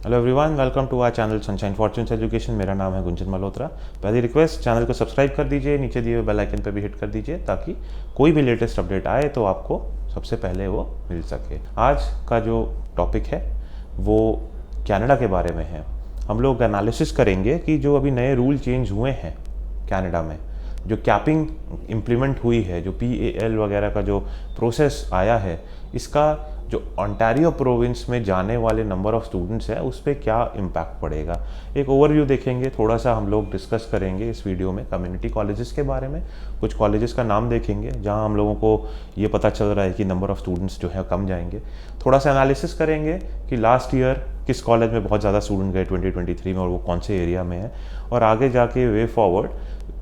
Hello everyone, welcome to our channel sunshine fortunes education. मेरा नाम है गुंजन मल्होत्रा। पहली रिक्वेस्ट, चैनल को सब्सक्राइब कर दीजिए, नीचे दिए हुए बेल आइकन पर भी हिट कर दीजिए ताकि कोई भी लेटेस्ट अपडेट आए तो आपको सबसे पहले वो मिल सके। आज का जो टॉपिक है वो कनाडा के बारे में है। हम लोग एनालिसिस करेंगे कि जो अभी नए रूल चेंज हुए हैं कनाडा में, जो कैपिंग इम्प्लीमेंट हुई है, जो PAL वगैरह का जो प्रोसेस आया है, इसका जो ओंटारियो प्रोविंस में जाने वाले नंबर ऑफ़ स्टूडेंट्स है उस पर क्या इम्पैक्ट पड़ेगा। एक ओवरव्यू देखेंगे, थोड़ा सा हम लोग डिस्कस करेंगे इस वीडियो में कम्युनिटी कॉलेजेस के बारे में। कुछ कॉलेजेस का नाम देखेंगे जहां हम लोगों को ये पता चल रहा है कि नंबर ऑफ़ स्टूडेंट्स जो है कम जाएंगे। थोड़ा सा एनालिसिस करेंगे कि लास्ट ईयर किस कॉलेज में बहुत ज़्यादा स्टूडेंट गए 2023 में और वो कौन से एरिया में है, और आगे जाके वे फॉरवर्ड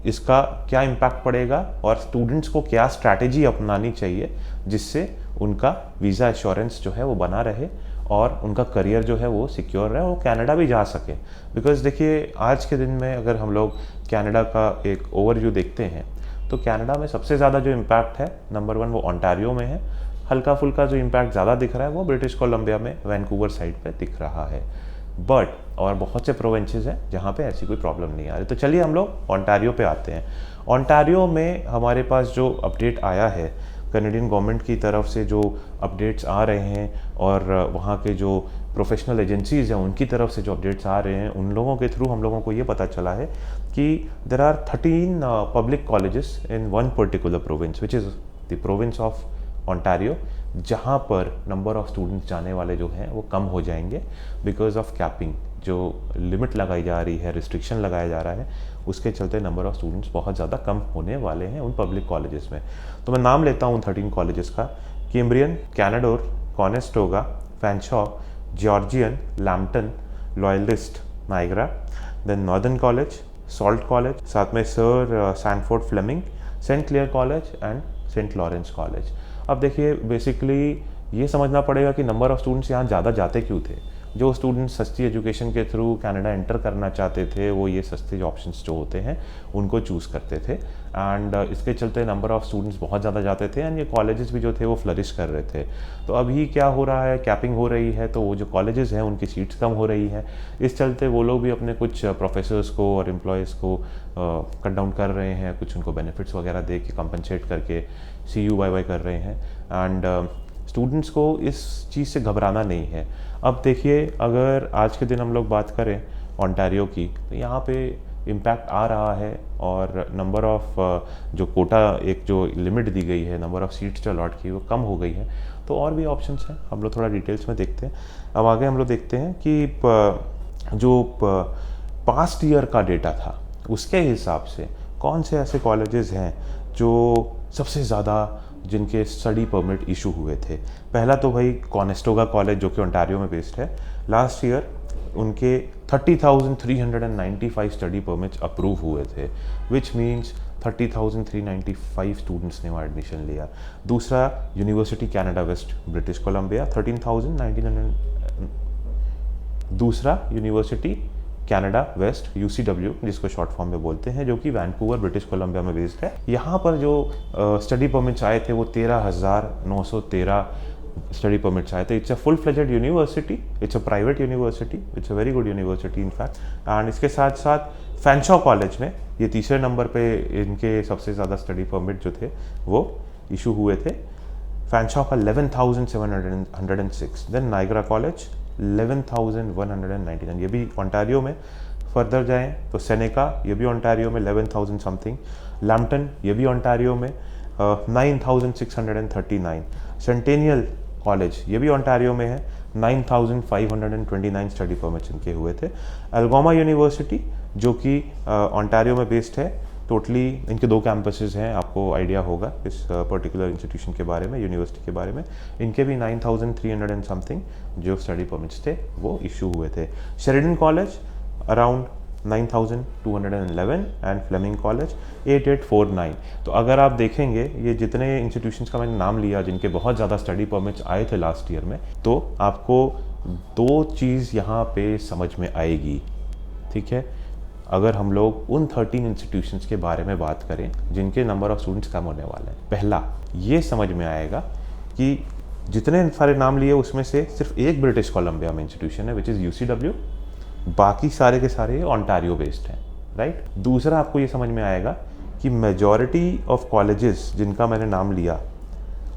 इसका क्या इम्पैक्ट पड़ेगा और स्टूडेंट्स को क्या स्ट्रैटेजी अपनानी चाहिए जिससे उनका वीज़ा एश्योरेंस जो है वो बना रहे और उनका करियर जो है वो सिक्योर रहे और वो कनाडा भी जा सके। बिकॉज देखिए, आज के दिन में अगर हम लोग कनाडा का एक ओवरव्यू देखते हैं तो कनाडा में सबसे ज़्यादा जो इम्पैक्ट है, नंबर 1 वो ओंटारियो में है। हल्का फुल्का जो इम्पैक्ट ज़्यादा दिख रहा है वो ब्रिटिश कोलंबिया में वैंकूवर साइड पे दिख रहा है। बट और बहुत से प्रोविंसेस हैं जहाँ पे ऐसी कोई प्रॉब्लम नहीं आ रही। तो चलिए हम लोग ओंटारियो पे आते हैं। ओंटारियो में हमारे पास जो अपडेट आया है कनेडियन गवर्नमेंट की तरफ से, जो अपडेट्स आ रहे हैं और वहाँ के जो प्रोफेशनल एजेंसीज़ हैं उनकी तरफ से जो अपडेट्स आ रहे हैं, उन लोगों के थ्रू हम लोगों को ये पता चला है कि there are 13 public colleges in one particular province which is the province of Ontario, जहाँ पर नंबर ऑफ़ स्टूडेंट्स जाने वाले जो हैं वो कम हो जाएंगे बिकॉज ऑफ कैपिंग। जो लिमिट लगाई जा रही है, रिस्ट्रिक्शन लगाया जा रहा है, उसके चलते नंबर ऑफ़ स्टूडेंट्स बहुत ज़्यादा कम होने वाले हैं उन पब्लिक कॉलेजेस में। तो मैं नाम लेता हूँ 13 कॉलेजेस का: Cambrian, Canadore, Conestoga, Fanshawe, Georgian, Lambton, Loyalist, Niagara, then Northern college, Sault college, साथ में sir Sandford Fleming, Saint Clair college and Saint Lawrence college. अब देखिए, बेसिकली ये समझना पड़ेगा कि नंबर ऑफ़ स्टूडेंट्स यहाँ ज़्यादा जाते क्यों थे। जो स्टूडेंट्स सस्ती एजुकेशन के थ्रू कनाडा एंटर करना चाहते थे वो ये सस्ते ऑप्शंस जो होते हैं उनको चूज़ करते थे, एंड इसके चलते नंबर ऑफ़ स्टूडेंट्स बहुत ज़्यादा जाते थे एंड ये कॉलेजेस भी जो थे वो फ्लरिश कर रहे थे। तो अभी क्या हो रहा है, कैपिंग हो रही है, तो वो जो कॉलेजेस हैं उनकी सीट्स कम हो रही हैं। इस चलते वो लोग भी अपने कुछ प्रोफेसर्स को और एम्प्लॉयज़ को कट डाउन कर रहे हैं, कुछ उनको बेनिफिट्स वगैरह दे के कंपनसेट करके CU कर रहे हैं। एंड स्टूडेंट्स को इस चीज़ से घबराना नहीं है। अब देखिए, अगर आज के दिन हम लोग बात करें ओंटारियो की, तो यहाँ पे इम्पैक्ट आ रहा है और नंबर ऑफ़ जो कोटा, एक जो लिमिट दी गई है, नंबर ऑफ़ सीट्स जो अलॉट की वो कम हो गई है। तो और भी ऑप्शंस हैं, हम लोग थोड़ा डिटेल्स में देखते हैं। अब आगे हम लोग देखते हैं कि जो पास्ट ईयर का डेटा था उसके हिसाब से कौन से ऐसे कॉलेजेस हैं जो सबसे ज़्यादा जिनके स्टडी परमिट इशू हुए थे। पहला तो भाई कॉनेस्टोगा कॉलेज जो कि ओंटारियो में बेस्ड है। लास्ट ईयर उनके 30,395 स्टडी परमिट्स अप्रूव हुए थे, विच मीन्स 30,395 स्टूडेंट्स ने वहाँ एडमिशन लिया। दूसरा university Canada West British Columbia 13,900। दूसरा यूनिवर्सिटी कैनाडा वेस्ट UCW, जिसको शॉर्ट फॉर्म में बोलते हैं, जो कि वैंकूवर ब्रिटिश कोलंबिया में बेस्ड है। यहाँ पर जो स्टडी परमिट्स आए थे वो 13,913 स्टडी परमिट्स आए थे। It's a full fledged university, it's a private university, it's a very good university in fact. And इसके साथ साथ फैनशॉ कॉलेज में ये तीसरे नंबर पे इनके सबसे ज़्यादा स्टडी परमिट जो थे वो इशू हुए थे। फैनशॉ का 11,706। देन नाइग्रा कॉलेज 11,199, ये भी ओंटारियो में। फर्दर जाएं तो सेनेका, ये भी ओंटारियो में 11,000 समथिंग। लैम्पटन, ये भी ओंटारियो में 9,639। सेंटेनियल कॉलेज, ये भी ओंटारियो में है, 9,529 स्टडी परमिट्स इनके हुए थे। एल्गोमा यूनिवर्सिटी जो कि ओंटारियो में बेस्ड है, टोटली इनके 2 कैंपसेस हैं, आपको आइडिया होगा इस पर्टिकुलर इंस्टीट्यूशन के बारे में, यूनिवर्सिटी के बारे में। इनके भी 9,300 एंड समथिंग जो स्टडी परमिट्स थे वो इशू हुए थे। Sheridan college around 9,211 and Fleming college 8,849। तो अगर आप देखेंगे ये जितने इंस्टीट्यूशंस का मैंने नाम लिया जिनके बहुत ज़्यादा स्टडी परमिट्स आए थे लास्ट ईयर में, तो आपको 2 चीज़ यहाँ पे समझ में आएगी, ठीक है। अगर हम लोग उन 13 इंस्टीट्यूशंस के बारे में बात करें जिनके नंबर ऑफ़ स्टूडेंट्स कम होने वाले हैं, पहला ये समझ में आएगा कि जितने सारे नाम लिए उसमें से सिर्फ एक ब्रिटिश कोलंबिया में इंस्टीट्यूशन है विच इज़ UCW, बाकी सारे के सारे ऑन्टारियो बेस्ड हैं, राइट। दूसरा आपको ये समझ में आएगा कि मेजॉरिटी ऑफ कॉलेजेस जिनका मैंने नाम लिया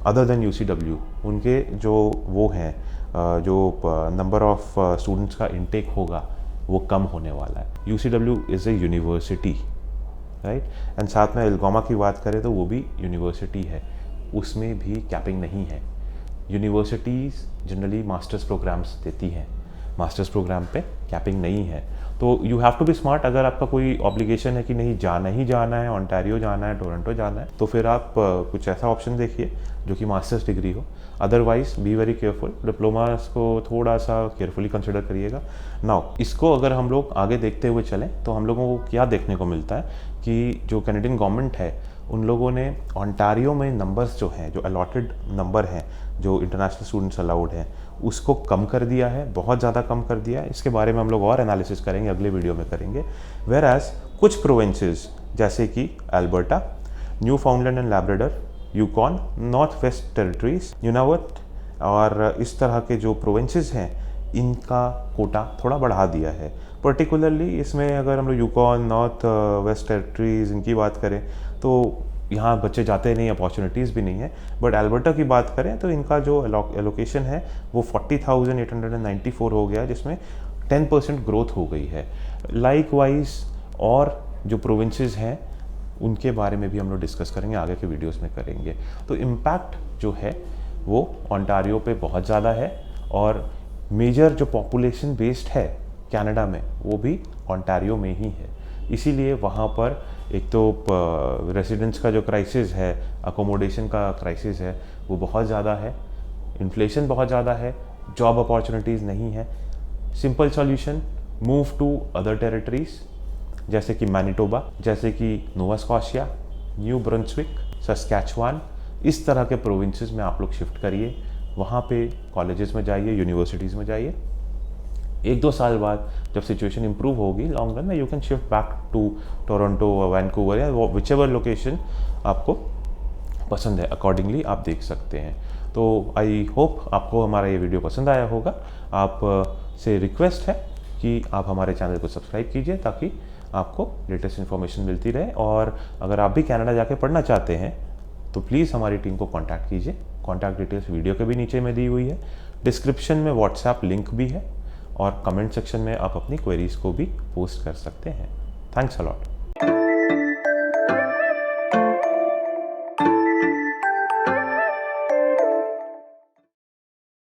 अदर देन UCW, उनके जो वो हैं जो नंबर ऑफ स्टूडेंट्स का इनटेक होगा वो कम होने वाला है। UCW is a university, right. And साथ में एल्गोमा की बात करें तो वो भी यूनिवर्सिटी है, उसमें भी कैपिंग नहीं है। यूनिवर्सिटीज़ जनरली मास्टर्स प्रोग्राम्स देती हैं, मास्टर्स प्रोग्राम पे कैपिंग नहीं है। तो you have to be smart. अगर आपका कोई ऑब्लिगेशन है कि नहीं जाना ही जाना है, ओंटारियो जाना है, टोरंटो जाना है, तो फिर आप कुछ ऐसा ऑप्शन देखिए जो कि मास्टर्स डिग्री हो। Otherwise be very careful, diplomas को थोड़ा सा केयरफुली कंसिडर करिएगा। नाउ इसको अगर हम लोग आगे देखते हुए चलें तो हम लोगों को क्या देखने को मिलता है कि जो कैनेडियन गवर्नमेंट है उन लोगों ने ओंटारियो में नंबर्स जो हैं, जो अलॉटेड नंबर हैं जो इंटरनेशनल स्टूडेंट्स अलाउड हैं, उसको कम कर दिया है, बहुत ज़्यादा कम कर दिया है। इसके बारे में हम लोग और एनालिसिस करेंगे, अगले वीडियो में करेंगे। वेयर एज कुछ प्रोविंसेस जैसे कि Alberta, Newfoundland and Labrador, Yukon, Northwest Territories, Nunavut और इस तरह के जो प्रोविंसेस हैं इनका कोटा थोड़ा बढ़ा दिया है। पर्टिकुलरली इसमें अगर हम लोग यूकॉन, नॉर्थ वेस्ट टेरिटरीज इनकी बात करें तो यहाँ बच्चे जाते नहीं, अपॉर्चुनिटीज़ भी नहीं है। बट अल्बर्टा की बात करें तो इनका जो एलोकेशन है वो 40,894 हो गया, जिसमें 10% ग्रोथ हो गई है। लाइक वाइज और जो प्रोविंसेस हैं उनके बारे में भी हम लोग डिस्कस करेंगे, आगे के वीडियोस में करेंगे। तो इम्पैक्ट जो है वो ओंटारियो पे बहुत ज़्यादा है और मेजर जो पॉपुलेशन बेस्ड है कनाडा में वो भी ओंटारियो में ही है। इसीलिए वहाँ पर एक तो रेसिडेंट्स का जो क्राइसिस है, अकोमोडेशन का क्राइसिस है वो बहुत ज़्यादा है, इन्फ्लेशन बहुत ज़्यादा है, जॉब अपॉर्चुनिटीज़ नहीं है। Simple solution, move to other territories जैसे कि मैनिटोबा, जैसे कि Nova Scotia, New Brunswick, Saskatchewan, इस तरह के प्रोविंसेस में आप लोग शिफ्ट करिए। वहाँ पे कॉलेजेस में जाइए, यूनिवर्सिटीज़ में जाइए। 1-2 साल बाद जब सिचुएशन इंप्रूव होगी लॉन्ग रन में, you can shift back to Toronto, Vancouver या विचएवर लोकेशन आपको पसंद है, अकॉर्डिंगली आप देख सकते हैं। तो आई होप आपको हमारा ये वीडियो पसंद आया होगा। आप से रिक्वेस्ट है कि आप हमारे चैनल को सब्सक्राइब कीजिए ताकि आपको लेटेस्ट इन्फॉर्मेशन मिलती रहे। और अगर आप भी कनाडा जाके पढ़ना चाहते हैं तो प्लीज़ हमारी टीम को कांटेक्ट कीजिए। कांटेक्ट डिटेल्स वीडियो के भी नीचे में दी हुई है, डिस्क्रिप्शन में व्हाट्सएप लिंक भी है और कमेंट सेक्शन में आप अपनी क्वेरीज को भी पोस्ट कर सकते हैं। Thanks a lot.